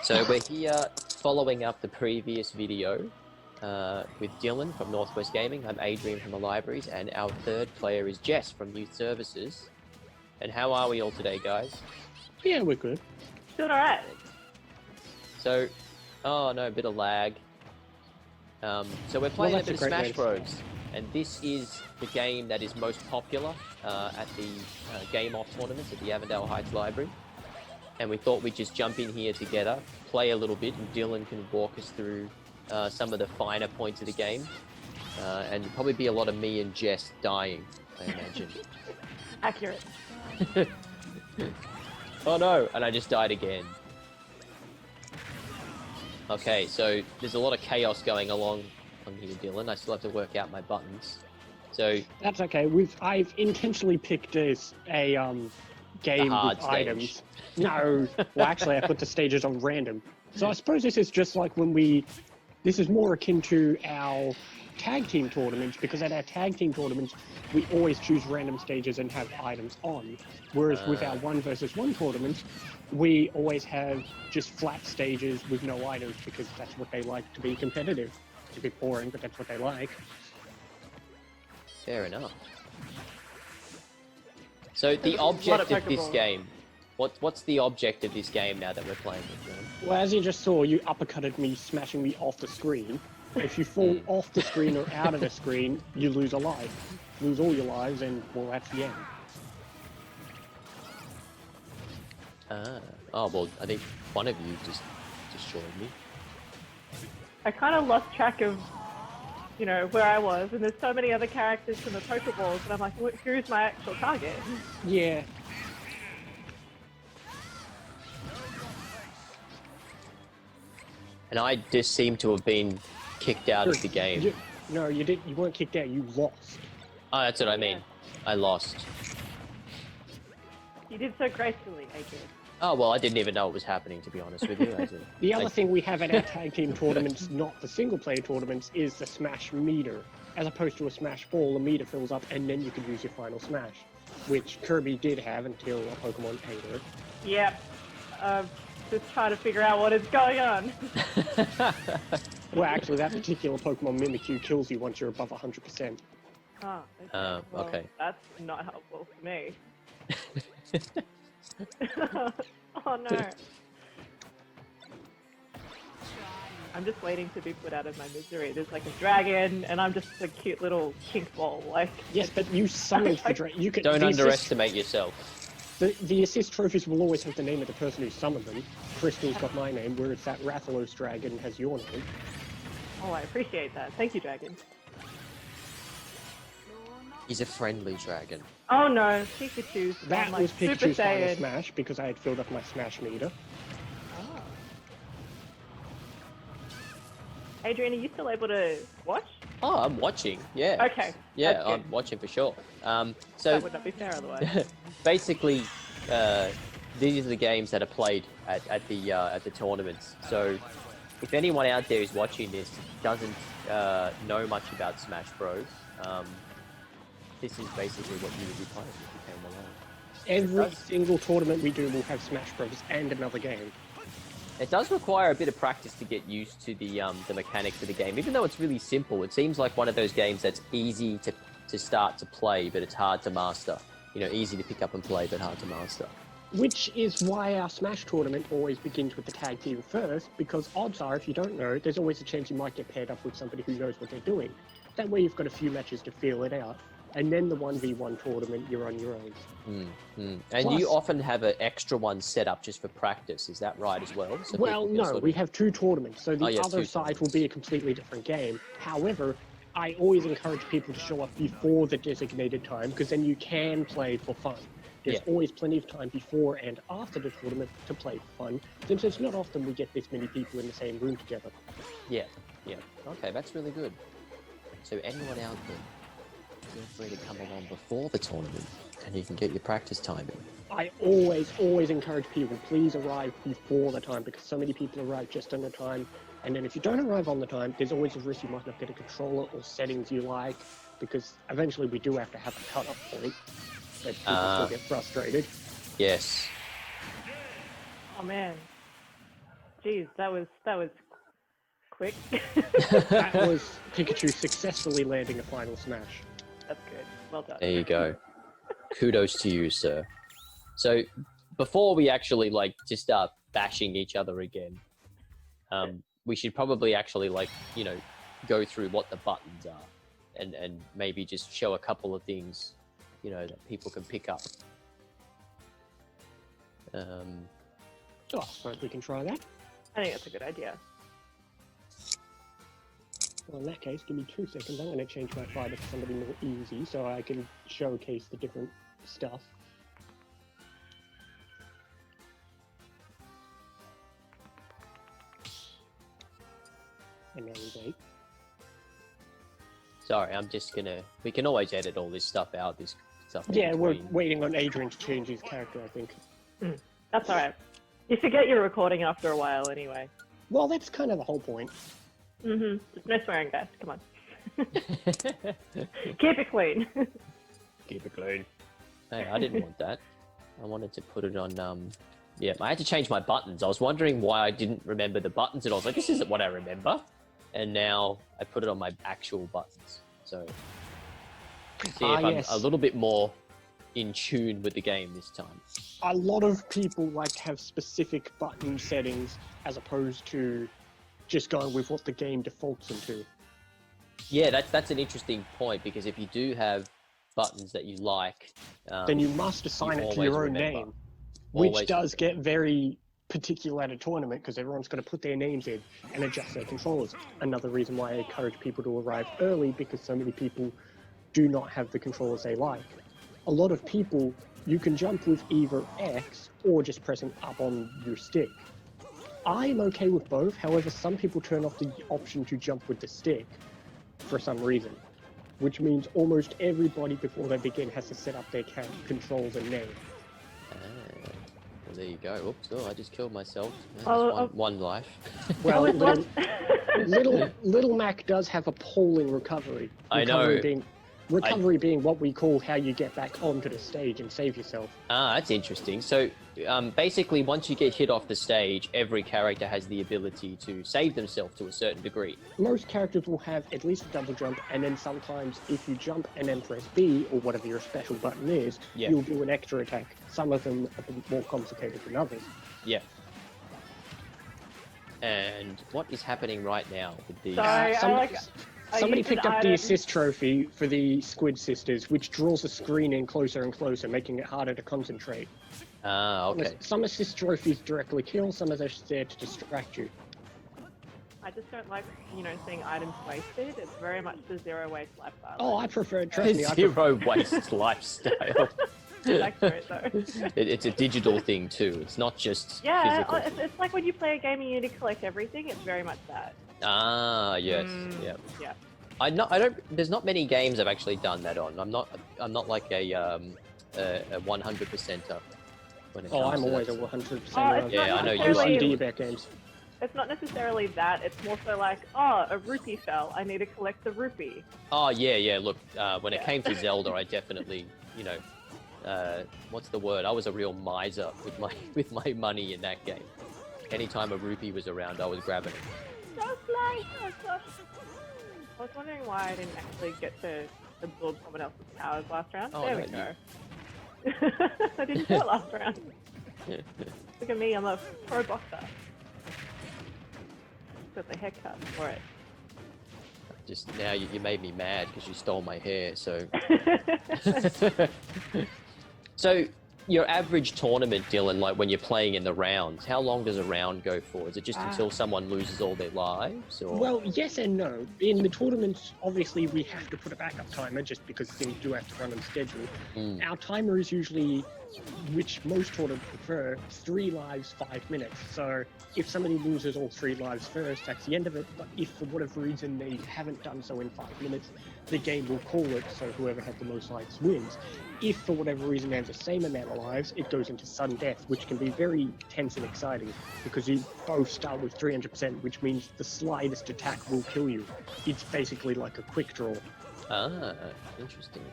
So we're here following up the previous video with Dylan from Northwest Gaming. I'm Adrian from the Libraries, and our third player is Jess from Youth Services. And how are we all today, guys? Yeah, we're good. Doing alright. So, oh no, a bit of lag. So we're playing a bit of Smash Bros. And this is the game that is most popular at the Game Off tournaments at the Avondale Heights Library. And we thought we'd just jump in here together, play a little bit, and Dylan can walk us through some of the finer points of the game. And there'll probably be a lot of me and Jess dying, I imagine. Accurate. Oh no, and I just died again. Okay, so there's a lot of chaos going along on here, Dylan. I still have to work out my buttons. So That's okay. I've intentionally picked a game with items. No, well, actually, I put the stages on random. So I suppose this is just like this is more akin to our tag team tournaments, because at our tag team tournaments, we always choose random stages and have items on. Whereas with our 1v1 tournaments, we always have just flat stages with no items, because that's what they like to be competitive. It's a bit boring, but that's what they like. fair enough. So the object of this game, what's the object of this game now that we're playing with, Dylan? Well, as you just saw, you uppercutted me, smashing me off the screen. If you fall off the screen or out of the screen, you lose a life. Lose all your lives, and, well, that's the end. Oh, well, I think one of you just destroyed me. I kind of lost track of, where I was, and there's so many other characters from the Pokeballs, and I'm like, who's my actual target? Yeah. And I just seem to have been kicked out of the game. No, you didn't. You weren't kicked out. You lost. Oh, that's what I mean. I lost. You did so gracefully, Adrian. Oh, well, I didn't even know what was happening, to be honest with you. The other thing we have at our tag team tournaments, not the single-player tournaments, is the Smash meter. As opposed to a Smash Ball, the meter fills up, and then you can use your final Smash, which Kirby did have until a Pokemon ate her. Yep. Just trying to figure out what is going on. Well, actually, that particular Pokemon Mimikyu kills you once you're above 100%. Oh, well, okay. That's not helpful for me. Oh no. I'm just waiting to be put out of my misery. There's like a dragon, and I'm just a cute little pink ball. Yes, but you summoned the dragon. You can Don't underestimate yourself. The assist trophies will always have the name of the person who summoned them. Crystal's got my name, whereas that Rathalos dragon has your name. Oh, I appreciate that. Thank you, dragon. He's a friendly dragon. Oh no, Pikachu's That like was Super Pikachu's final Saiyan. Smash, because I had filled up my Smash meter. Oh. Adrian, are you still able to watch? Oh, I'm watching. Yeah. Okay. Yeah, that's I'm good. watching for sure. So That would not be fair otherwise. basically, these are the games that are played at the tournaments. So if anyone out there is watching this doesn't know much about Smash Bros, this is basically what you would be playing if you came along. Every single tournament we do will have Smash Bros. And another game. It does require a bit of practice to get used to the mechanics of the game. Even though it's really simple, it seems like one of those games that's easy to start to play, but it's hard to master. Easy to pick up and play, but hard to master. Which is why our Smash tournament always begins with the tag team first, because odds are, if you don't know, there's always a chance you might get paired up with somebody who knows what they're doing. That way you've got a few matches to feel it out. And then the 1v1 tournament, you're on your own. And Plus, you often have an extra one set up just for practice, is that right as well? So well, no, we have two tournaments, so the yes, other side will be a completely different game. However, I always encourage people to show up before the designated time, because then you can play for fun. There's always plenty of time before and after the tournament to play for fun, since it's not often we get this many people in the same room together. Yeah. Okay, that's really good. So anyone out there, feel free to come along before the tournament, and you can get your practice time in. I always encourage people, please arrive before the time, because so many people arrive just on the time, and then if you don't arrive on the time, there's always a risk you might not get a controller or settings you like, because eventually we do have to have a cut-off point, that people still get frustrated. Yes. Oh man. Geez, that was quick. That was Pikachu successfully landing a final smash. That's good. Well done. There you go. Kudos to you, sir. So, before we actually like just start bashing each other again, we should probably actually go through what the buttons are, and maybe just show a couple of things, that people can pick up. I suppose we can try that. I think that's a good idea. Well, in that case, give me 2 seconds. I'm going to change my fighter to somebody more easy so I can showcase the different stuff. And there we go. Sorry, we can always edit all this stuff out, this stuff. Yeah, we're waiting on Adrian to change his character, I think. That's alright. You forget you're recording after a while anyway. Well, that's kind of the whole point. No swearing, guys. Come on. Keep it clean. Keep it clean. Hey, I didn't want that. I wanted to put it on, yeah, I had to change my buttons. I was wondering why I didn't remember the buttons, and I was like, this isn't what I remember. And now I put it on my actual buttons. So, see if I'm a little bit more in tune with the game this time. A lot of people like to have specific button settings as opposed to just going with what the game defaults them to. Yeah, that's an interesting point, because if you do have buttons that you like, then you must assign it to your own name, which does get very particular at a tournament because everyone's going to put their names in and adjust their controllers. Another reason why I encourage people to arrive early, because so many people do not have the controllers they like. A lot of people, you can jump with either X or just pressing up on your stick. I'm okay with both, however some people turn off the option to jump with the stick for some reason, which means almost everybody before they begin has to set up their controls and name. Well, there you go. Oops, I just killed myself. One life. Well, Little Mac does have a polling recovery. I know. Recovery being what we call how you get back onto the stage and save yourself. Ah, that's interesting. So, basically, once you get hit off the stage, every character has the ability to save themselves to a certain degree. Most characters will have at least a double jump, and then sometimes if you jump and then press B, or whatever your special button is, you'll do an extra attack. Some of them are a bit more complicated than others. Yeah. And what is happening right now with the... Somebody picked up the assist trophy for the Squid Sisters, which draws the screen in closer and closer, making it harder to concentrate. Ah, okay. Some assist trophies directly kill, some are just there to distract you. I just don't like, seeing items wasted. It's very much the zero waste lifestyle. Oh, I prefer, trust me. Zero waste lifestyle. That's accurate, though. It's a digital thing too. It's not just physical. It's like when you play a game and you need to collect everything. It's very much that. Ah, yes, yeah. Yeah. There's not many games I've actually done that on. I'm not like a 100%er when it comes I'm to always that. a 100%er. Yeah, I know you are. are. back games. It's not necessarily that. It's more so like, a rupee fell. I need to collect the rupee. Oh, yeah. Look, when it came to Zelda, I definitely, what's the word? I was a real miser with my money in that game. Anytime a rupee was around, I was grabbing it. I was wondering why I didn't actually get to absorb someone else's powers last round. Oh, there we go. I didn't do it last round. Look at me, I'm a pro boxer. Got the haircut for it. Just now, you made me mad because you stole my hair. So, so your average tournament, Dylan, like when you're playing in the rounds, how long does a round go for? Is it just until someone loses all their lives? Or? Well, yes and no. In the tournaments, obviously, we have to put a backup timer just because things do have to run on schedule. Our timer is usually, which most tournaments prefer, 3 lives, 5 minutes. So if somebody loses all 3 lives first, that's the end of it. But if for whatever reason they haven't done so in 5 minutes, the game will call it, so whoever has the most lives wins. If for whatever reason they have the same amount of lives, it goes into sudden death, which can be very tense and exciting because you both start with 300%, which means the slightest attack will kill you. It's basically like a quick draw. Ah, interesting.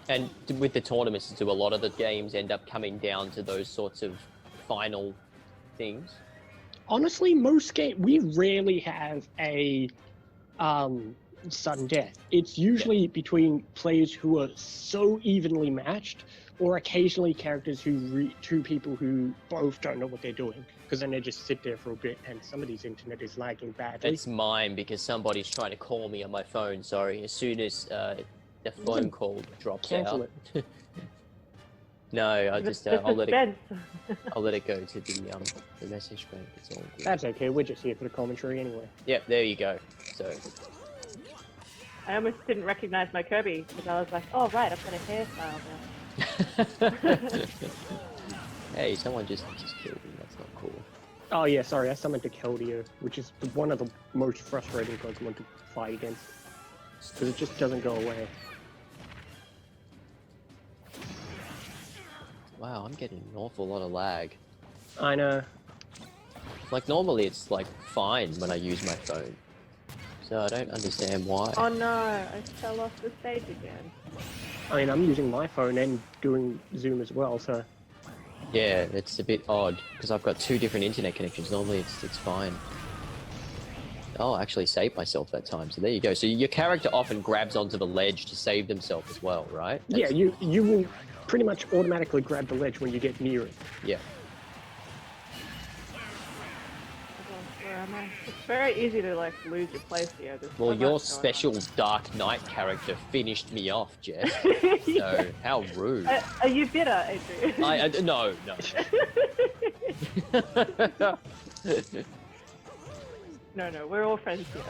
And with the tournaments, do a lot of the games end up coming down to those sorts of final things? Honestly, we rarely have a sudden death. It's usually between players who are so evenly matched, or occasionally characters two people who both don't know what they're doing, because then they just sit there for a bit, and somebody's internet is lagging badly. It's mine because somebody's trying to call me on my phone. Sorry, as soon as the phone call drops Cancel out. it. No, I'll just I'll let it go to the message bank. It's all good. That's okay. We're just here for the commentary anyway. Yep, there you go. So. I almost didn't recognize my Kirby because I was like, oh right, I've got a hairstyle now. Hey, someone just killed me. That's not cool. Oh yeah, sorry, I summoned a Keldeo, which is one of the most frustrating Pokemon to fight against, because it just doesn't go away. Wow, I'm getting an awful lot of lag. I know. Like normally it's like fine when I use my phone. So I don't understand why. Oh no, I fell off the stage again. I mean, I'm using my phone and doing Zoom as well, so... Yeah, it's a bit odd, because I've got 2 different internet connections. Normally it's fine. Oh, I actually saved myself that time, so there you go. So your character often grabs onto the ledge to save themselves as well, right? Yeah, you will pretty much automatically grab the ledge when you get near it. Yeah. Where am I? It's very easy to like lose your place here. Well, your special Dark Knight character finished me off, Jess. So how rude. Are you bitter, Adrian? No. No, we're all friends here.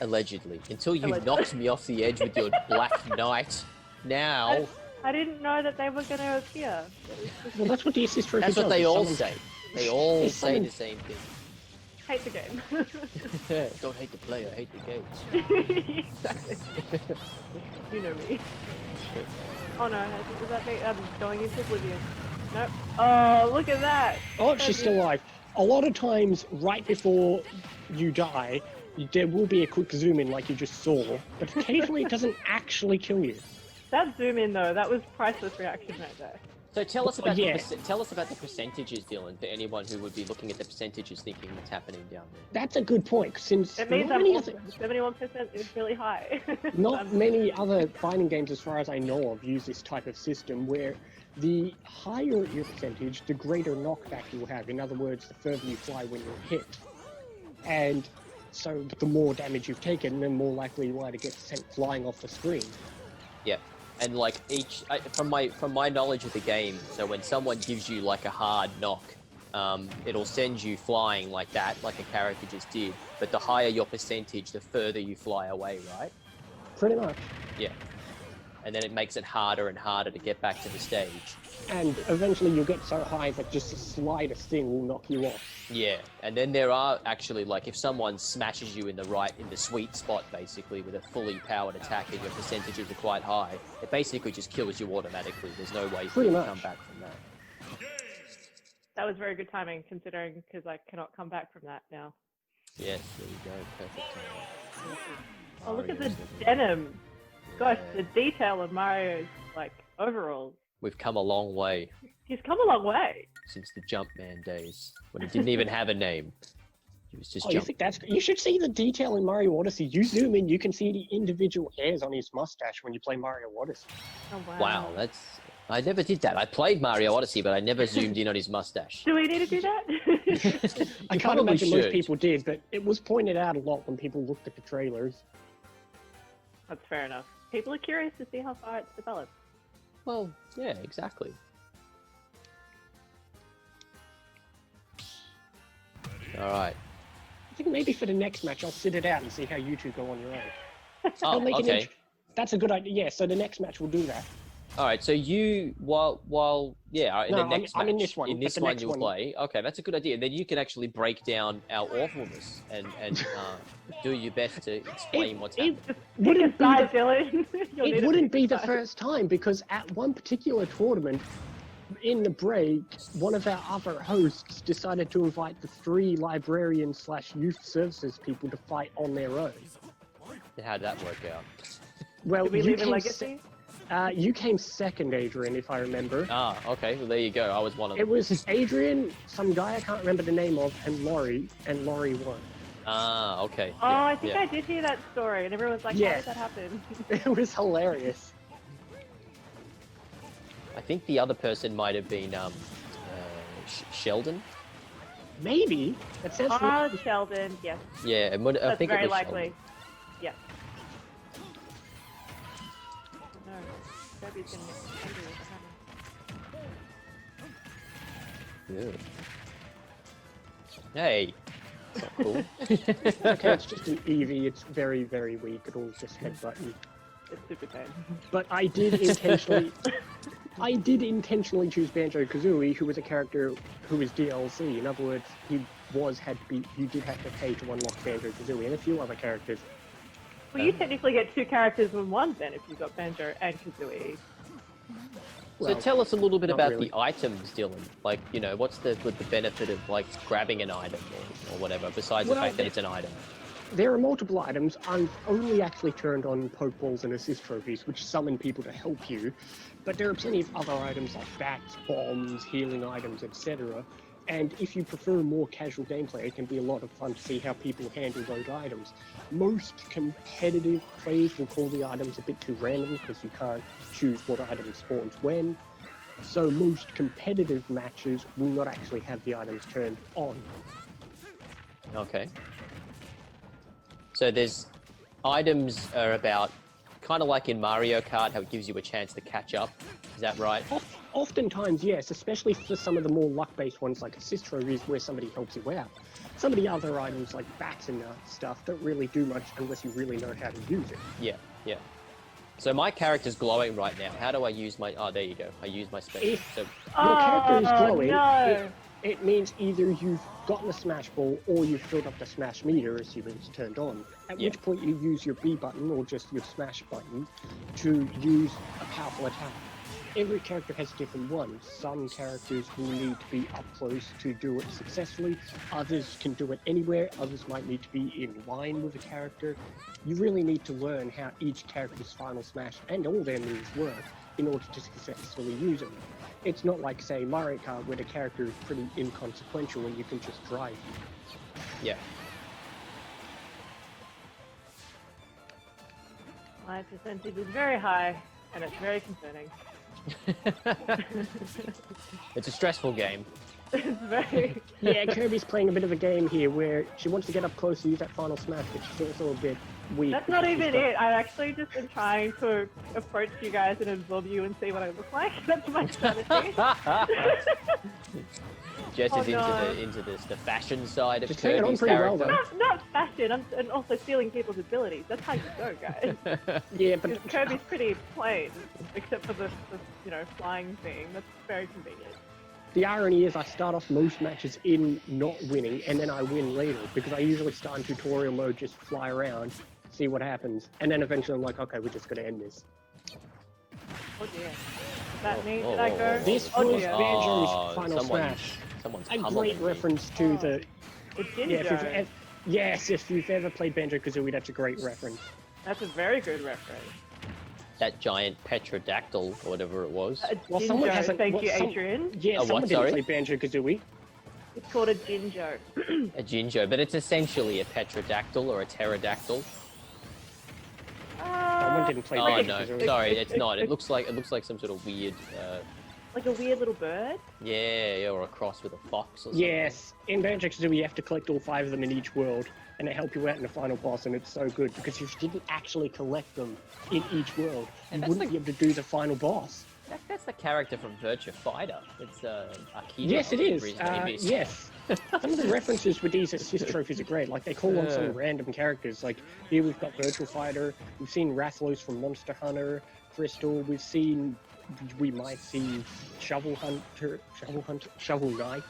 Allegedly. Until you knocked me off the edge with your Black Knight. Now... I didn't know that they were going to appear. Well, that's what the assist trophy does. That's what they all say. They all say the same thing. Hate the game. Don't hate the player, hate the game. Exactly. You know me. Oh no, does that mean I'm going into oblivion? Nope. Oh, look at that! Oh, she's still alive. A lot of times, right before you die, there will be a quick zoom in like you just saw, but occasionally it doesn't actually kill you. That zoom in though, that was priceless reaction right there. So tell us about tell us about the percentages, Dylan, for anyone who would be looking at the percentages thinking what's happening down there. That's a good point, since it means 71% is really high. Not many other fighting games, as far as I know of, use this type of system where the higher your percentage, the greater knockback you will have. In other words, the further you fly when you're hit. And so the more damage you've taken, the more likely you are to get sent flying off the screen. Yeah. And like from my knowledge of the game, so when someone gives you like a hard knock, it'll send you flying like that, like a character just did. But the higher your percentage, the further you fly away, right? Pretty much. Yeah. And then it makes it harder and harder to get back to the stage. And eventually you'll get so high that just the slightest thing will knock you off. Yeah, and then there are actually, like, if someone smashes you in the sweet spot, basically, with a fully powered attack and your percentages are quite high, it basically just kills you automatically. There's no way for you to come back from that. That was very good timing, considering, because I cannot come back from that now. Yes, there you go. Perfect timing. Oh, look at the denim. Gosh, the detail of Mario's, like, overalls. We've come a long way. He's come a long way. Since the Jumpman days, when he didn't even have a name. He was just you think that's... You should see the detail in Mario Odyssey. You zoom in, you can see the individual hairs on his mustache when you play Mario Odyssey. Oh, wow. Wow, that's... I never did that. I played Mario Odyssey, but I never zoomed in on his mustache. Do we need to do that? I can't imagine most people did, but it was pointed out a lot when people looked at the trailers. That's fair enough. People are curious to see how far it's developed. Well, yeah, exactly. All right. I think maybe for the next match, I'll sit it out and see how you two go on your own. Oh, okay. That's a good idea. Yeah, so the next match we'll do that. All right. So you, I'm in this one. In this one, you'll play. Okay, that's a good idea. Then you can actually break down our awfulness and do your best to explain what's happening. It wouldn't be the first time, because at one particular tournament, in the break, one of our other hosts decided to invite the 3 librarian/youth services people to fight on their own. How did that work out? Well, did we leave a legacy? You came second, Adrian, if I remember. Ah, okay. Well, there you go. I was one of them. It was Adrian, some guy I can't remember the name of, and Laurie won. Ah, okay. Oh, Yeah, I think I did hear that story, and everyone's like, Yeah. how did that happen? It was hilarious. I think the other person might have been Sheldon. Maybe. That sounds familiar. Sheldon, yes. Yeah, I That's think very it was likely. Yes. No, Kirby's gonna get angry with the hammer. Sheldon. Yeah. Hey. Not cool. Okay, it's just an Eevee. It's very, very weak. It'll just hit button. It's super pain. But I did intentionally choose Banjo-Kazooie, who was a character who was DLC. In other words, you did have to pay to unlock Banjo-Kazooie and a few other characters. Well, you technically get 2 characters in one then if you've got Banjo and Kazooie. So Well, tell us a little bit not about really. the items, Dylan. Like, you know, what's the benefit of like grabbing an item or whatever, besides the Well, fact that it's an item? There are multiple items. I've only actually turned on Pokeballs and assist trophies, which summon people to help you. But there are plenty of other items like bats, bombs, healing items, etc. And if you prefer more casual gameplay, it can be a lot of fun to see how people handle those items. Most competitive players will call the items a bit too random because you can't choose what item spawns when. So most competitive matches will not actually have the items turned on. Okay. So there's items are about kind of like in Mario Kart, how it gives you a chance to catch up. Is that right? Oftentimes, yes, especially for some of the more luck-based ones like assist trophies where somebody helps you out. Some of the other items like bats and stuff don't really do much unless you really know how to use it. Yeah, yeah. So my character's glowing right now. How do I use my... Oh, there you go. I use my special. If So, your character is glowing, no. it means either you've gotten the Smash Ball or you've filled up the Smash meter, assuming it's turned on. At Yeah. which point you use your B button or just your Smash button to use a powerful attack. Every character has a different one. Some characters will need to be up close to do it successfully. Others can do it anywhere. Others might need to be in line with a character. You really need to learn how each character's final smash and all their moves work in order to successfully use them. It's not like, say, Mario Kart, where the character is pretty inconsequential and you can just drive. yeah. My percentage is very high, and it's very concerning. It's a stressful game. It's very... Yeah, Kirby's playing a bit of a game here where she wants to get up close to use that final smash, but she's also a bit weak. That's not because even she's got- it. I actually just been trying to approach you guys and absorb you and see what I look like. That's my strategy. Jess Oh, is no. into the fashion side of She's taking it on Kirby's pretty well, character. Not fashion, and also stealing people's abilities. That's how you go, guys. Yeah, but 'Cause Kirby's pretty plain, except for the flying thing. That's very convenient. the irony is I start off most matches in not winning, and then I win later, because I usually start in tutorial mode, just fly around, see what happens, and then eventually I'm like, okay, we're just going to end this. Oh dear. Is that me? Oh, Did I go? This Oh was dear. Banjo's final someone's- smash. Someone's A pummeling great me. reference to the... It's Yeah, Jinjo. if you've ever played Banjo-Kazooie, that's a great reference. That's a very good reference. That giant petrodactyl or whatever it was. Well, someone Jinjo, hasn't- thank well, you, some- Adrian. Yeah, A what, someone sorry? didn't play Banjo-Kazooie. It's called a Jinjo. A Jinjo, but it's essentially a petrodactyl or a pterodactyl. Someone didn't play Oh no, Banjo-Kazooie. sorry, it's not. It looks like some sort of weird, Like a weird little bird. yeah, or a cross with a fox or something. Yes, in Banjo-Kazooie you have to collect all 5 of them in each world, and they help you out in the final boss, and it's so good, because if you didn't actually collect them in each world, you And that's wouldn't be able to do the final boss. That's the character from Virtua Fighter. It's Akira. Yes, it is. His name is. Yes. Some of the references with these assist trophies are great. Like, they call on some random characters. Like, here we've got Virtual Fighter, we've seen Rathlos from Monster Hunter, Crystal, we might see Shovel Knight.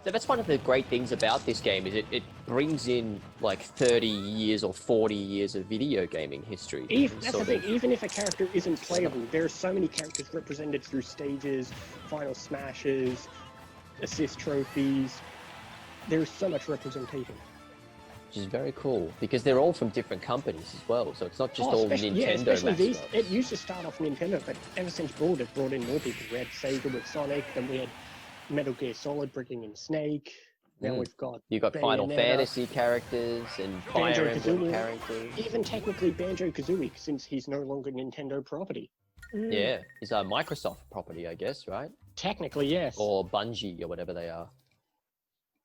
So that's one of the great things about this game is it brings in like 30 years or 40 years of video gaming history. That's the thing, even if a character isn't playable, there are so many characters represented through stages, final smashes, assist trophies. There's so much representation. which is very cool because they're all from different companies as well. So it's not just all Nintendo especially these. mascots. It used to start off Nintendo, but ever since Broad, it brought in more people. We had Sega with Sonic, then we had Metal Gear Solid bringing in Snake. Now we've got you got Final Fantasy characters and Fire Emblem characters. Even technically Banjo-Kazooie, since he's no longer Nintendo property. Yeah, he's a Microsoft property, I guess, right? Technically, yes. Or Bungie, or whatever they are.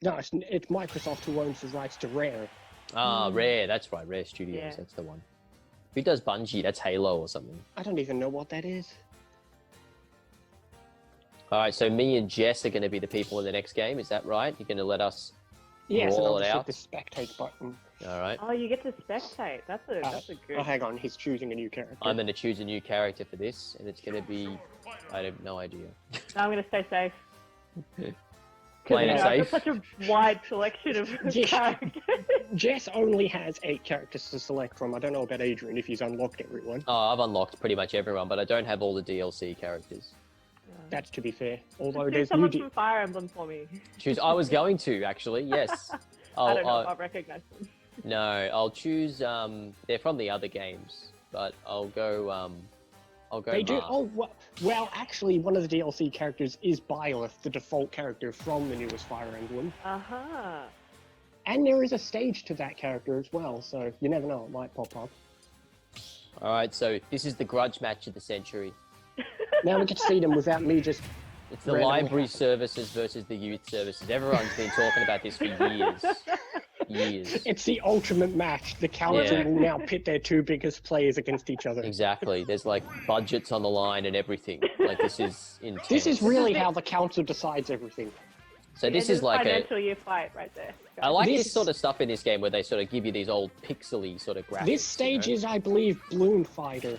No, it's Microsoft who owns the rights to Rare. Ah, Rare, that's right, Rare Studios, that's the one. Who does Bungie? That's Halo or something. I don't even know what that is. All right, so me and Jess are going to be the people in the next game. Is that right? You're going to let us roll it out? Hit the spectate button. All right. Oh, you get to spectate. That's a good. Oh, hang on. He's choosing a new character. I'm going to choose a new character for this, and it's going to be... I have no idea. No, I'm going to stay safe. Playing it safe? I've got such a wide selection of characters. Jess only has 8 characters to select from. I don't know about Adrian if he's unlocked everyone. Oh, I've unlocked pretty much everyone, but I don't have all the DLC characters. That's to be fair. Although Choose there's someone from Fire Emblem for me. I was going to, actually, yes. I don't know if I'll recognize them. No, I'll choose, they're from the other games, but I'll go They do. Marth. Oh, well, actually, one of the DLC characters is Byleth, the default character from the newest Fire Emblem. Uh-huh. And there is a stage to that character as well, so you never know, it might pop up. All right, so this is the grudge match of the century. Now we get to see them without me just... It's the library services versus the youth services. Everyone's been talking about this for years. Years. It's the ultimate match. The council will now pit their 2 biggest players against each other. Exactly. There's like budgets on the line and everything. Like this is intense. This is really how the council decides everything. So this is like financial year fight right there. I like this sort of stuff in this game where they sort of give you these old pixely sort of graphics. This stage is, I believe, Balloon Fighter.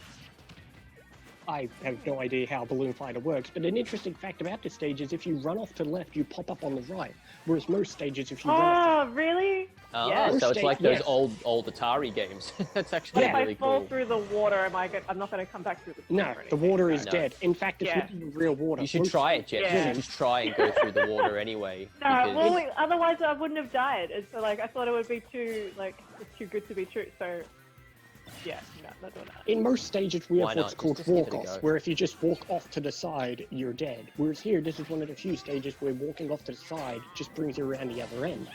I have no idea how Balloon Fighter works, but an interesting fact about this stage is if you run off to the left, you pop up on the right. Whereas most stages, if you run off Oh, really? Oh, Yeah. so it's like those old Atari games. That's actually If really I fall cool. through the water, I'm not going to come back through the No, water. the water is No. dead. In fact, it's not even real water. You should try it, Jeff. Yeah. You should just try and go through the water anyway. No, because- well, otherwise I wouldn't have died. And so, I thought it would be too good to be true. So, yeah, no, not doing that. In most stages, we Why have not? what's called Just give it a walk-offs, go. where if you just walk off to the side, you're dead. Whereas here, this is one of the few stages where walking off to the side just brings you around the other end.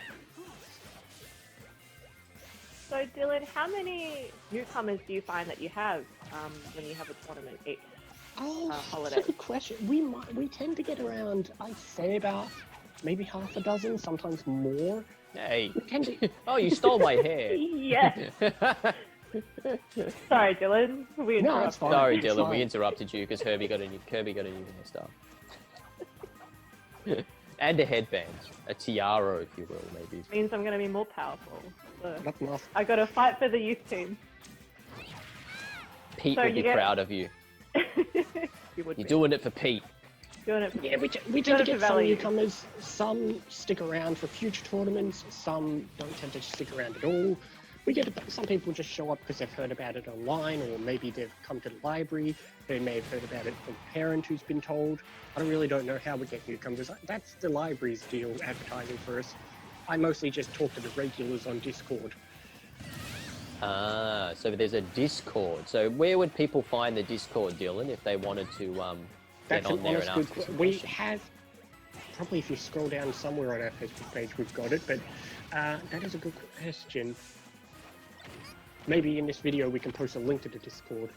So, Dylan, how many newcomers do you find that you have when you have a tournament each? Oh, holiday? that's a good question. We tend to get around, I'd say about maybe half a dozen, sometimes more. Hey. We tend to... Oh, you stole my hair. Yes. Sorry, Dylan. We No, interrupted. it's fine. Sorry, It's Dylan. fine. We interrupted you because Kirby got a new hairstyle. And a headband, a tiara, if you will, maybe. Means I'm going to be more powerful. So Not enough. I got to fight for the youth team. Pete So would be you get- proud of you. You would You're be. doing it for Pete. Doing it. Yeah, we tend to Jennifer get some Valley. newcomers. Some stick around for future tournaments. Some don't tend to stick around at all. We get some people just show up because they've heard about it online, or maybe they've come to the library. They may have heard about it from a parent who's been told. I really don't know how we get newcomers. That's the library's deal, advertising for us. I mostly just talk to the regulars on Discord. Ah, so there's a Discord. So where would people find the Discord, Dylan, if they wanted to get That's on an there and honest ask good. some We questions? have probably if you scroll down somewhere on our Facebook page, we've got it. But that is a good question. Maybe in this video we can post a link to the Discord.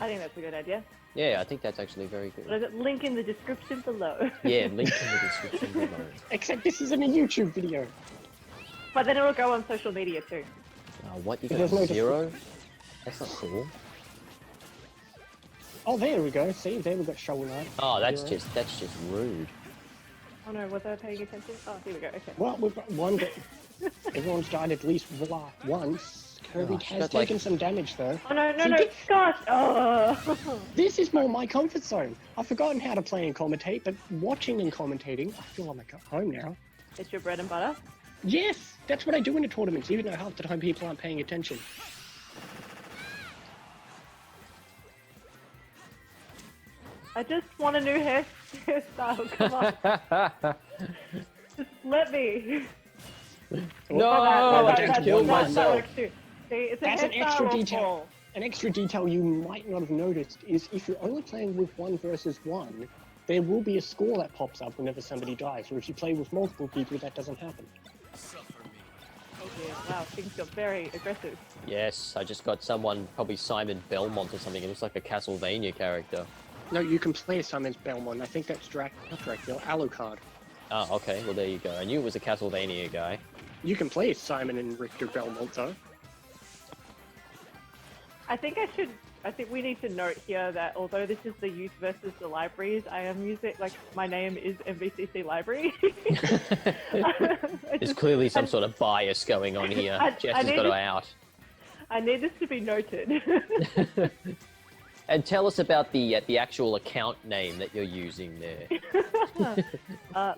I think that's a good idea. Yeah, I think that's actually very What good. is it? Link in the description below. Yeah, link in the description below. Except this isn't a YouTube video. But then it'll go on social media too. What, you There's got no a 0? That's not cool. Oh, there we go. See, there we got shovel knight. Oh, that's Zero. just rude. Oh no, was I paying attention? Oh, here we go. Okay. Well, we've got one. Everyone's died at least once. Kirby Gosh, has that's like- taken some damage though. Oh no, no, See, no! Gosh! Oh! This is more my comfort zone. I've forgotten how to play and commentate, but watching and commentating, I feel I'm at home now. It's your bread and butter. Yes, that's what I do in the tournaments, even though half the time people aren't paying attention. I just want a new hairstyle. Come on, just let me. No, I I just killed one. myself. See, it's a That's an hairstyle extra or detail. fall. An extra detail you might not have noticed is if you're only playing with 1 versus 1, there will be a score that pops up whenever somebody dies. Or if you play with multiple people, that doesn't happen. Oh dear, wow, things got very aggressive. Yes, I just got someone, probably Simon Belmont or something. It looks like a Castlevania character. No, you can play Simon's Belmont. I think that's not Dracula, Alucard. Oh, okay. Well, there you go. I knew it was a Castlevania guy. You can play Simon and Richter Belmont, though. I think we need to note here that although this is the youth versus the libraries, I am using, like, my name is MVCC Library. There's clearly some sort of bias going on here. Jess has got to out. I need this to be noted. And tell us about the actual account name that you're using there.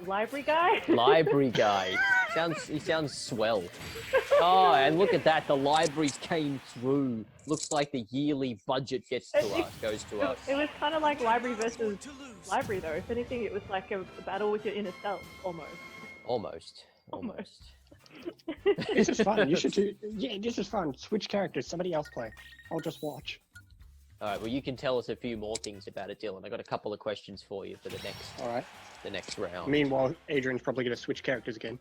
Library guy? Library guy. He sounds swell. Oh, and look at that. The libraries came through. Looks like the yearly budget goes to us. It was kind of like library versus library, though. If anything, it was like a battle with your inner self, almost. Almost. This is fun. You should do... Yeah, this is fun. Switch characters. Somebody else play. I'll just watch. All right, well, you can tell us a few more things about it, Dylan. I got a couple of questions for you for the next round. Meanwhile, Adrian's probably going to switch characters again.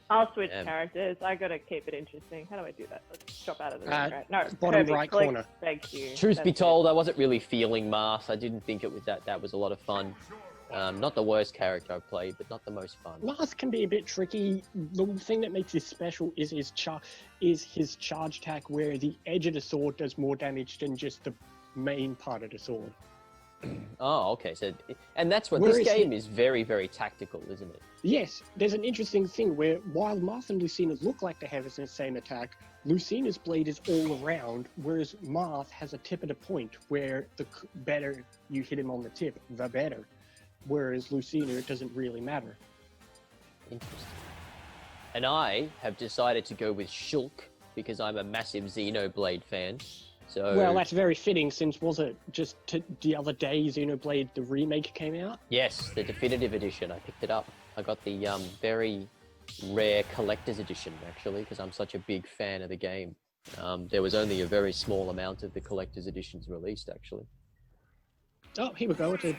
I'll switch characters. I gotta keep it interesting. How do I do that? Let's drop out of the room. Right? No, bottom Kirby, right click. corner. Thank you. Truth be told, I wasn't really feeling Mars. I didn't think it was that was a lot of fun. Not the worst character I've played, but not the most fun. Mars can be a bit tricky. The thing that makes this special is his charge attack, where the edge of the sword does more damage than just the main part of the sword. Oh, okay. And that's what this game is very, very tactical, isn't it? Yes, there's an interesting thing where while Marth and Lucina look like they have the same attack, Lucina's blade is all around, whereas Marth has a tip at a point where the better you hit him on the tip, the better. Whereas Lucina, it doesn't really matter. Interesting. And I have decided to go with Shulk because I'm a massive Xenoblade fan. So, well, that's very fitting since, was it just the other day Xenoblade, the remake came out? Yes, the definitive edition. I picked it up. I got the very rare collector's edition, actually, because I'm such a big fan of the game. There was only a very small amount of the collector's editions released, actually. Oh, here we go. It's a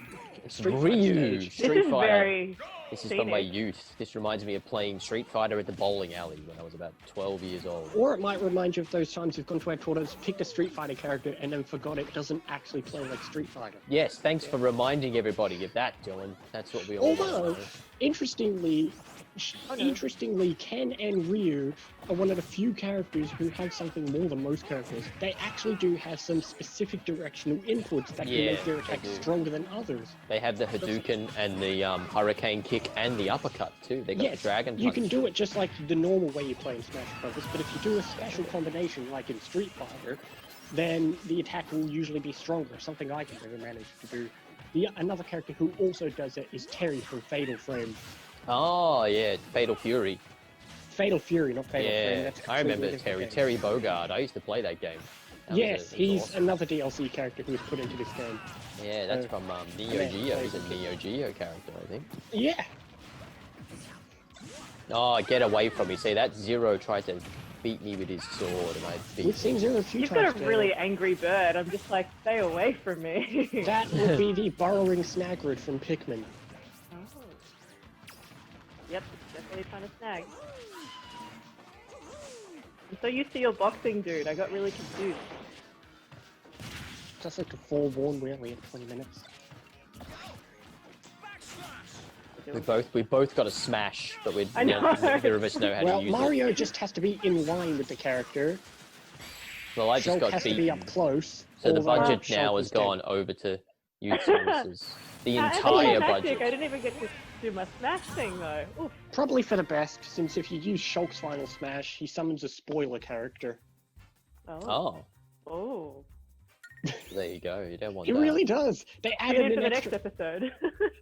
Street Ryu, Fighter. Street Fighter. Very This is from my youth. This reminds me of playing Street Fighter at the bowling alley when I was about 12 years old. Or it might remind you of those times you've gone to our tournaments, picked a Street Fighter character, and then forgot it doesn't actually play like Street Fighter. Yes, thanks for reminding everybody of that, Dylan. That's what we all Although, know. interestingly, Ken and Ryu are one of the few characters who have something more than most characters. They actually do have some specific directional inputs that can make their attacks stronger than others. They have the Hadouken and the Hurricane Kick and the Uppercut too. They got the Dragon Punch. You can do it just like the normal way you play in Smash Bros. But if you do a special combination like in Street Fighter, then the attack will usually be stronger. Something I can never manage to do. Another character who also does it is Terry from Fatal Frame. Oh, yeah, Fatal Fury. Fatal Fury, not Fatal Frame. That's I remember Terry. Terry Bogard. I used to play that game. Yes, he's awesome. Another DLC character who was put into this game. Yeah, that's from Neo Geo. He's a Neo Geo character, I think. Yeah. Oh, get away from me. See, that Zero tried to beat me with his sword, and I beat him. We've seen Zero a few You've times. got a really angry bird. I'm just like, stay away from me. That would be the burrowing Snagrid from Pikmin. Yep, definitely trying to snag. I'm so used to your boxing, dude. I got really confused. Just like a forewarn, we only have 20 minutes. We both got a smash, but neither of us know how to use Mario just has to be in line with the character. Well, I just Shulk got has beaten. to be up close. So the budget Shulk now has gone over to youth services. The entire budget. I didn't even get to do my smash thing though. Oof. Probably for the best, since if you use Shulk's final smash, he summons a spoiler character. Oh. There you go. You don't want He that. really does. They added for an the extra. next episode.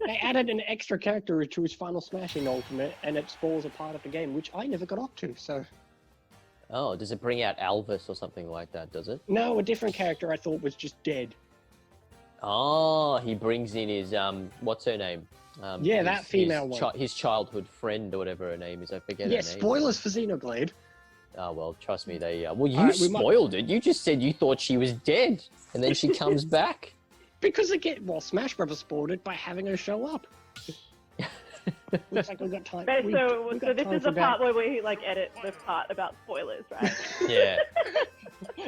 They added an extra character to his final smash in Ultimate, and it spoils a part of the game, which I never got up to. So. Oh, does it bring out Alvis or something like that? Does it? No, a different character I thought was just dead. Oh, he brings in his what's her name? Yeah, that female one. His childhood friend or whatever her name is. I forget her Yeah, name. spoilers for Xenoblade. Oh, well, trust me, they... Well, you Alright, spoiled it. You just said you thought she was dead, and then she comes back. Because again, well, Smash Brothers spoiled it by having her show up. Looks like we've got time. So this is the part where we like edit the part about spoilers, right? Yeah.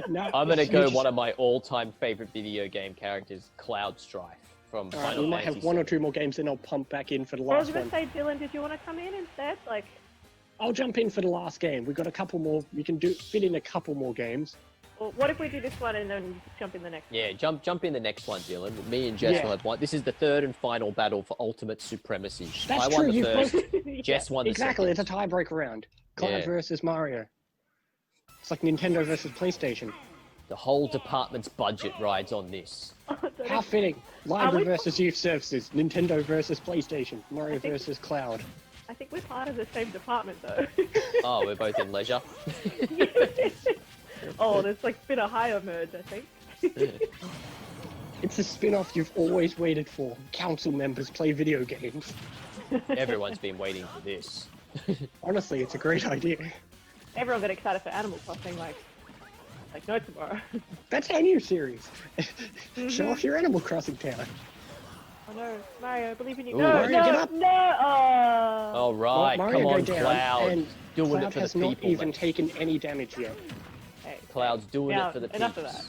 No, I'm gonna go one of my all-time favorite video game characters, Cloud Strife from Final Fantasy. We might have one or two more games, then I'll pump back in for the I was last gonna one. say, Dylan, did you want to come in instead? Like, I'll jump in for the last game. We've got a couple more. We can fit in a couple more games. well, what if we do this one and then jump in the next? Yeah, jump in the next one, Dylan. Me and Jess will have one. This is the third and final battle for ultimate supremacy. That's I won true, the first. Jess won the Exactly, second. it's a tiebreaker round. Cloud versus Mario. It's like Nintendo versus PlayStation. The whole department's budget rides on this. How fitting. Library versus Youth Services. Nintendo versus PlayStation. Mario versus Cloud. I think we're part of the same department, though. Oh, we're both in leisure. Oh, there's like been a higher merge, I think. It's a spin-off you've always waited for. Council members play video games. Everyone's been waiting for this. Honestly, it's a great idea. Everyone got excited for Animal Crossing, like no tomorrow. That's any series. Show off your Animal Crossing town. Oh no, Mario, I believe in you. Ooh, No, Mario, get up. no! All right, Mario come on, go down, Cloud. and Doing Cloud it for has the not people. even taken any damage yet. Hey, Cloud's doing now, it for the enough peeps. of that.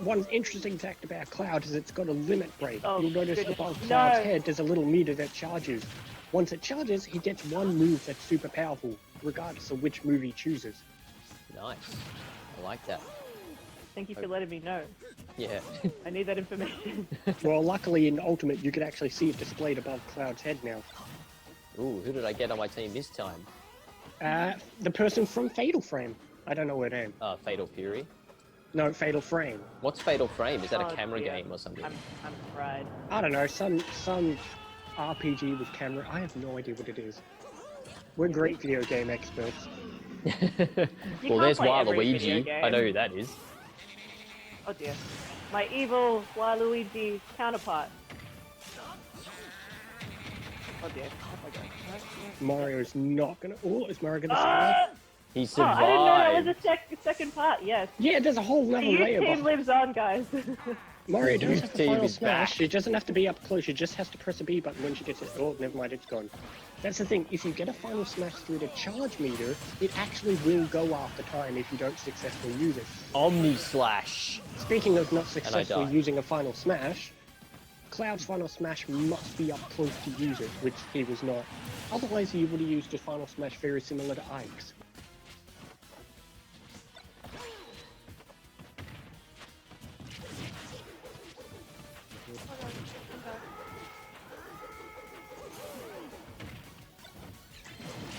One interesting fact about Cloud is it's got a limit break. Oh, You'll notice goodness. above No. Cloud's head there's a little meter that charges. Once it charges, he gets one move that's super powerful, regardless of which move he chooses. Nice. I like that. Thank you for letting me know. Yeah. I need that information. Well, luckily in Ultimate you can actually see it displayed above Cloud's head now. Ooh, who did I get on my team this time? The person from Fatal Frame. I don't know her name. Fatal Fury. No, Fatal Frame. What's Fatal Frame? Is that Oh, a camera dear. game or something? I'm fried. I don't know, some RPG with camera. I have no idea what it is. We're great video game experts. Well, there's play every video Waluigi. game. I know who that is. Oh dear. My evil Waluigi counterpart. Oh dear. Oh my god. Mario's not gonna. Oh, is Mario gonna survive? He Oh, survived. I didn't know that was a second part, yes. Yeah, there's a whole The level youth layer. team lives on, guys. Mario does Youth have the team final is smash. back. She doesn't have to be up close. She just has to press a B button when she gets it. Oh, never mind, it's gone. That's the thing. If you get a final smash through the charge meter, it actually will go after time if you don't successfully use it. Omni Slash. Speaking of not successfully died. using a final smash, Cloud's final smash must be up close to use it, which he was not. Otherwise, he would have used a final smash very similar to Ike's.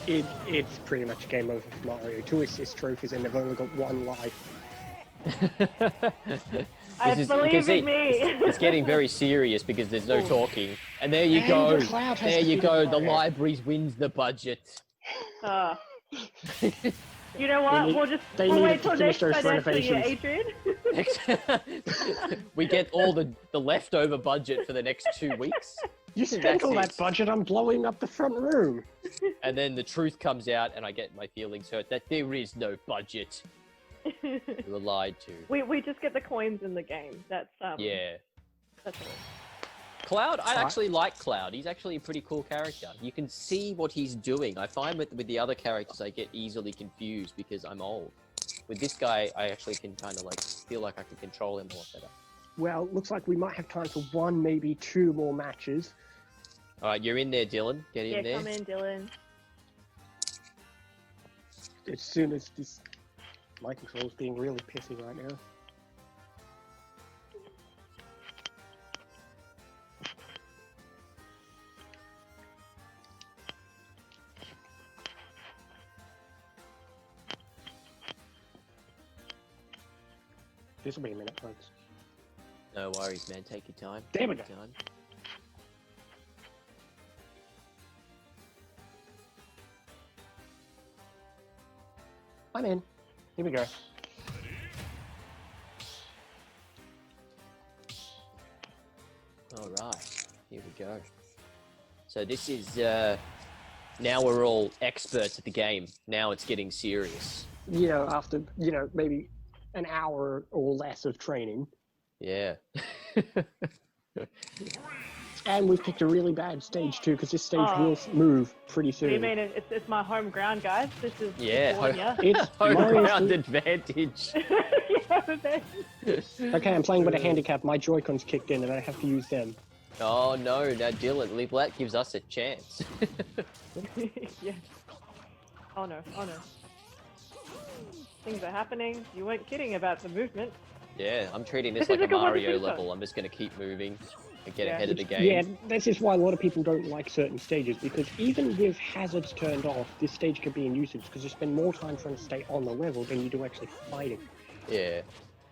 It's pretty much game over for Mario. 2 assist trophies and they've only got 1 life. Believe in me. It's getting very serious because there's no talking. And there you And go. the Cloud has There to you beat go. The Mario. libraries wins the budget. You know what? They We'll needed wait to till finish next those financial year, renovations. Adrian. We get all the leftover budget for the next 2 weeks. You spent all That's that it. budget on blowing up the front room. And then the truth comes out and I get my feelings hurt that there is no budget. We were lied to. we just get the coins in the game. That's Yeah. That's all. Cloud, I actually like Cloud. He's actually a pretty cool character. You can see what he's doing. I find with the other characters, I get easily confused because I'm old. With this guy, I actually can kind of like feel like I can control him a lot better. Well, looks like we might have time for 1, maybe 2 more matches. All right, you're in there, Dylan. Get in there. Come in, Dylan. As soon as this... My control's being really pissy right now. This will be a minute, folks. No worries, man. Take your time. There we Take go. your time. I'm in. Here we go. All right, here we go. So this is now we're all experts at the game. Now it's getting serious. You know, after maybe an hour or less of training. Yeah. And we've picked a really bad stage too, because this stage will move pretty soon. What do you mean? It's my home ground, guys. This is It's home Mario's ground advantage. Okay, I'm playing with a handicap. My Joy-Cons kicked in, and I have to use them. Oh no! Now Dylan, that gives us a chance. Yeah. Oh no! Oh no! Things are happening. You weren't kidding about the movement. Yeah, I'm treating this like a Mario level. I'm just gonna keep moving and get ahead of the game. Yeah, this is why a lot of people don't like certain stages, because even with hazards turned off, this stage can be in usage because you spend more time trying to stay on the level than you do actually fighting. Yeah.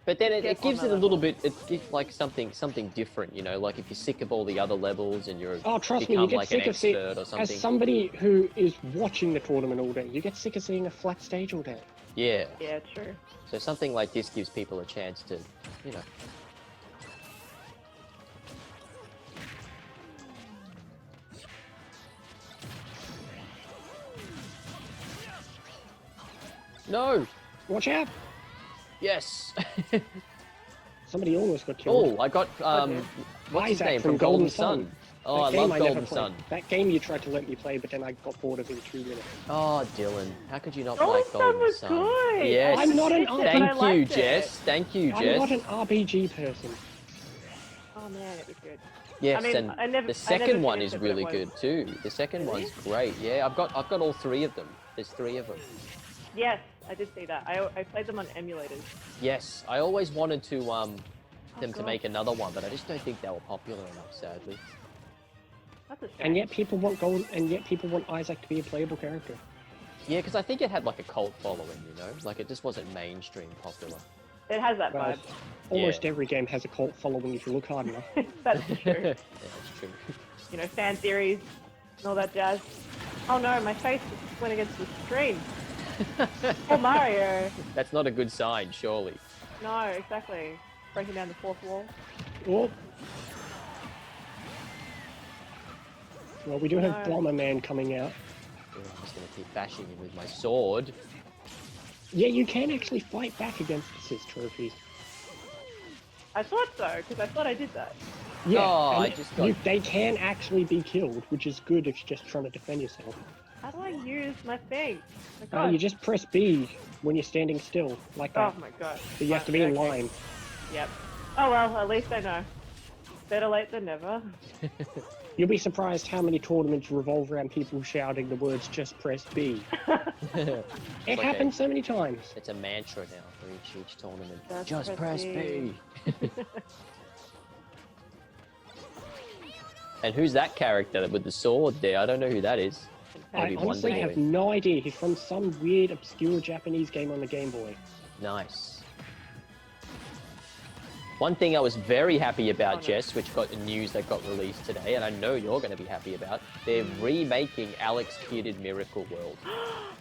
But then it gives it a little bit, it gives like something different, you know, like if you're sick of all the other levels and you're trust me, you get like sick an of seeing, expert or something. as somebody who is watching the tournament all day, you get sick of seeing a flat stage all day. Yeah. Yeah, true. So something like this gives people a chance to, you know. No! Watch out! Yes! Somebody almost got killed. Oh, I got, what's his Isaac name? from Golden Sun. Oh, I That game love never Golden played. Sun. That game you tried to let me play, but then I got bored of it in 2 minutes. Oh, Dylan, how could you not Golden like Golden Sun was Sun? good. Yes. I'm not an I Thank you, liked it. Jess. Thank you, I'm Jess. not an RPG person. Oh man, it was good. Yes, I mean, and I never- the I never second one finished is it, but it really was. good too. The second one's great. Yeah, I've got all 3 of them. There's 3 of them. Yes, I did see that. I played them on emulators. Yes, I always wanted to them to God. make another one, but I just don't think they were popular enough, sadly. That's a shame. And yet people want Isaac to be a playable character. Yeah, because I think it had like a cult following, you know, like it just wasn't mainstream popular. It has that Well, vibe. almost every game has a cult following if you look hard enough. That's true. Yeah, that's true. You know, fan theories and all that jazz. Oh no, my face just went against the screen. Oh, Mario. That's not a good sign, surely. No, exactly. Breaking down the 4th wall. Oh. Well, we do have No. Bomberman coming out. Yeah, I'm just gonna keep bashing him with my sword. Yeah, you can actually fight back against his trophies. I thought so, because I thought I did that. Yeah, Oh, and I just got- they can actually be killed, which is good if you're just trying to defend yourself. How do I use my thing? My God. You just press B when you're standing still, like Oh that. my God. But you have to be in Okay. line. Yep. Oh well, at least I know. Better late than never. You'll be surprised how many tournaments revolve around people shouting the words "just press B." It like happens so many times. It's a mantra now for each tournament. Just Just press press B. B. And who's that character with the sword there? I don't know who that is. I Maybe honestly Wonder have Boy. no idea. He's from some weird, obscure Japanese game on the Game Boy. Nice. One thing I was very happy about, Oh, no. Jess, which got the news that got released today, and I know you're going to be happy about, they're remaking Alex Kidd in Miracle World.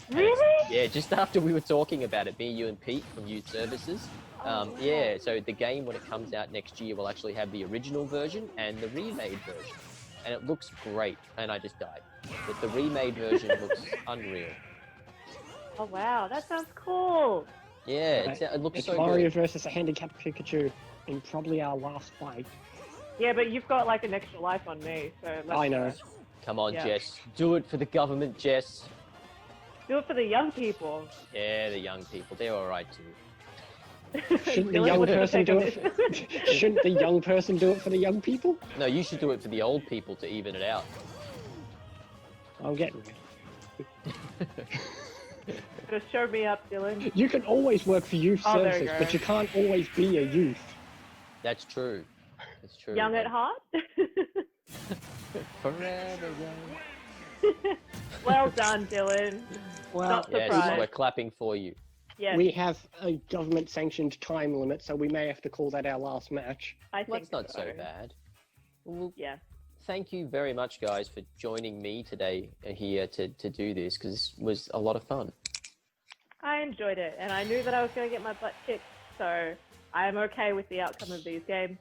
And it's- Really? Yeah, just after we were talking about it, me, you, and Pete from Youth Services. Oh, wow. Yeah, so the game, when it comes out next year, will actually have the original version and the remade version. And it looks great, and I just died. But the remade version looks unreal. Oh wow, that sounds cool. Yeah, it looks It's so Mario good. versus a handicapped Pikachu in probably our last fight. Yeah, but you've got like an extra life on me, so let's I know. Come on, Yeah. Jess. Do it for the government, Jess. do it for the young people. Yeah, the young people, they're alright too. Shouldn't the Dylan young wants to person take do on it? this. Shouldn't the young person do it for the young people? No, you should do it for the old people to even it out. I'm getting it. Just show me up, Dylan. You can always work for youth Oh, there you services, go. but you can't always be a youth. That's true. That's true. Young at heart. Forever young. Well done, Dylan. Well, Not Yes, surprised. we're clapping for you. Yes, we have a government-sanctioned time limit, so we may have to call that our last match. I think Well, that's not so bad. Well, Yeah. thank you very much, guys, for joining me today here to do this, because this was a lot of fun. I enjoyed it, and I knew that I was going to get my butt kicked, so I am okay with the outcome of these games.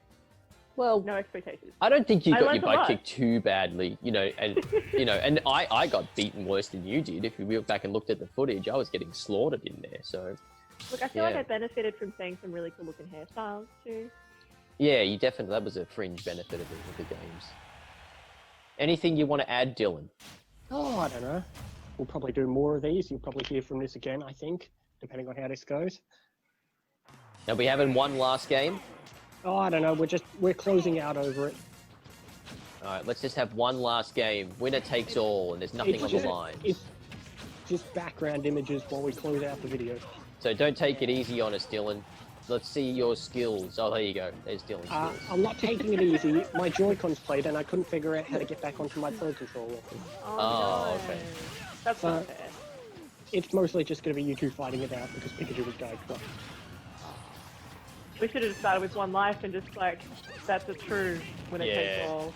Well, No expectations. I don't think you I got learned your a butt lot. kicked too badly, and I got beaten worse than you did. If we went back and looked at the footage, I was getting slaughtered in there. So Look, I feel like Yeah. I benefited from seeing some really cool looking hairstyles too. yeah, you definitely that was a fringe benefit of the games. Anything you want to add, Dylan? Oh, I don't know. We'll probably do more of these. You'll probably hear from this again, I think, depending on how this goes. Now we having one last game. Oh, I don't know. We're closing out over it. All right, let's just have one last game. Winner takes all, and there's nothing on the line. It's just background images while we close out the video. So don't take it easy on us, Dylan. Let's see your skills. Oh, there you go. There's Dylan's skills. I'm not taking it easy. My Joy-Cons played, and I couldn't figure out how to get back onto my Pro Controller. Oh, Oh, no. okay. That's not fair. It's mostly just going to be you two fighting it out because Pikachu was died. We should have just started with one life and just like, that's a true winner takes Yeah. all.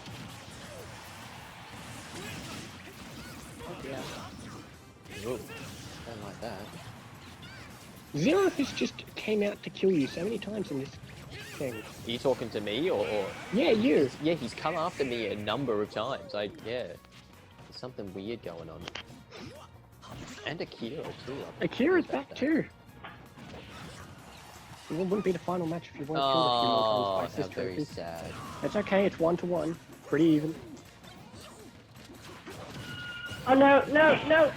Yeah. Ooh, don't like that. Zero has just came out to kill you so many times in this thing. Are you talking to me or? Yeah, you. Yeah, he's come after me a number of times. Yeah. There's something weird going on. And Akira too. Akira's back too. It wouldn't be the final match if you weren't killed a few more Oh, times by how this very trophy. sad. It's okay, it's 1-1. Pretty even. Oh no, no, no!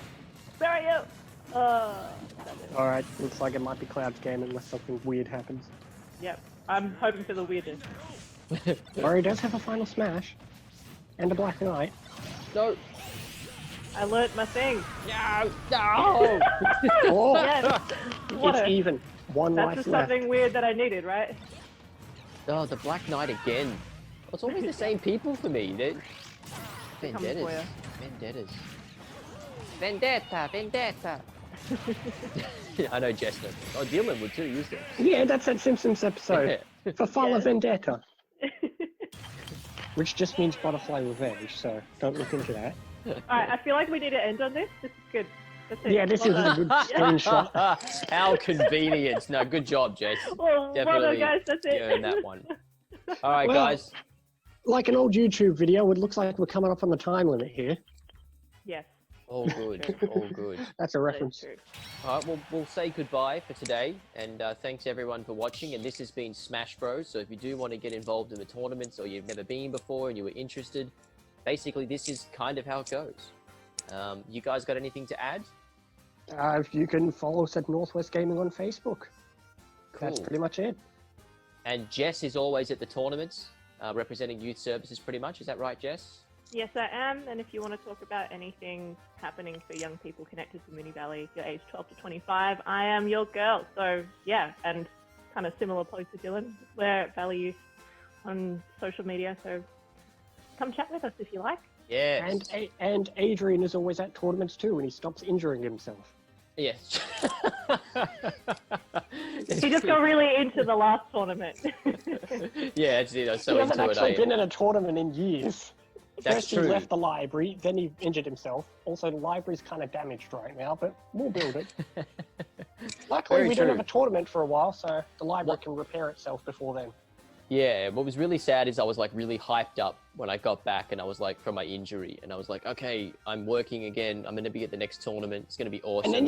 Where are you? Alright, looks like it might be Cloud's game unless something weird happens. Yep, I'm hoping for the weirdest. Or he does have a final smash. And a Black Knight. No. I learnt my thing. No. No. Oh, Yes! What it's a, even. One that's life just left. something weird that I needed, right? Oh, the Black Knight again. Well, it's always the same people for me. Coming Vendettas. for ya. Vendettas. Vendetta. Vendetta. I know Jess knows. Oh, Dylan would too use it. Yeah, that's that Simpsons episode. For Fala Yes. Vendetta. Which just means butterfly revenge, so don't look into that. Alright, I feel like we need to end on this. This is good. That's it. Yeah, this Well is a done. good screenshot. How convenient. No, good job, Jess. Well done, guys. That's it. You earned that one. All right, Well, guys. Like an old YouTube video, it looks like we're coming up on the time limit here. Yes, All good. All good. That's a that is reference. true. All right, we'll say goodbye for today, and thanks everyone for watching. And this has been Smash Bros. So if you do want to get involved in the tournaments, or you've never been before and you were interested, basically this is kind of how it goes. You guys got anything to add? You can follow us at Northwest Gaming on Facebook. That's Cool. pretty much it. And Jess is always at the tournaments, representing youth services pretty much. Is that right, Jess? Yes, I am. And if you want to talk about anything happening for young people connected to Moonee Valley, you're age 12 to 25, I am your girl. So, yeah, and kind of similar place to Dylan. We're at Valley Youth on social media, so come chat with us if you like. Yes. And Adrian is always at tournaments too when he stops injuring himself. Yes. He just got really into the last tournament. Yeah, it's, you know, so He hasn't into it. actually been in a tournament in years. That's First true. he left the library, then he injured himself. Also, the library's kind of damaged right now, but we'll build it. Luckily, Very we don't true. have a tournament for a while, so the library can repair itself before then. Yeah, what was really sad is I was like really hyped up when I got back, and I was like from my injury, and I was like, okay, I'm working again. I'm going to be at the next tournament. It's going to be awesome. And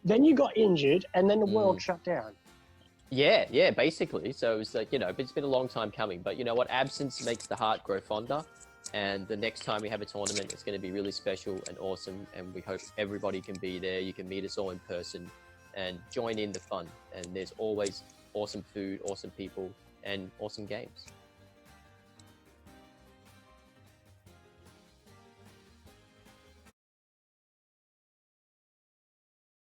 then you got injured, and then the world shut down. Yeah, basically. So it was like, you know, it's been a long time coming, but you know what? Absence makes the heart grow fonder. And the next time we have a tournament, it's going to be really special and awesome. And we hope everybody can be there. You can meet us all in person and join in the fun. And there's always awesome food, awesome people, and awesome games.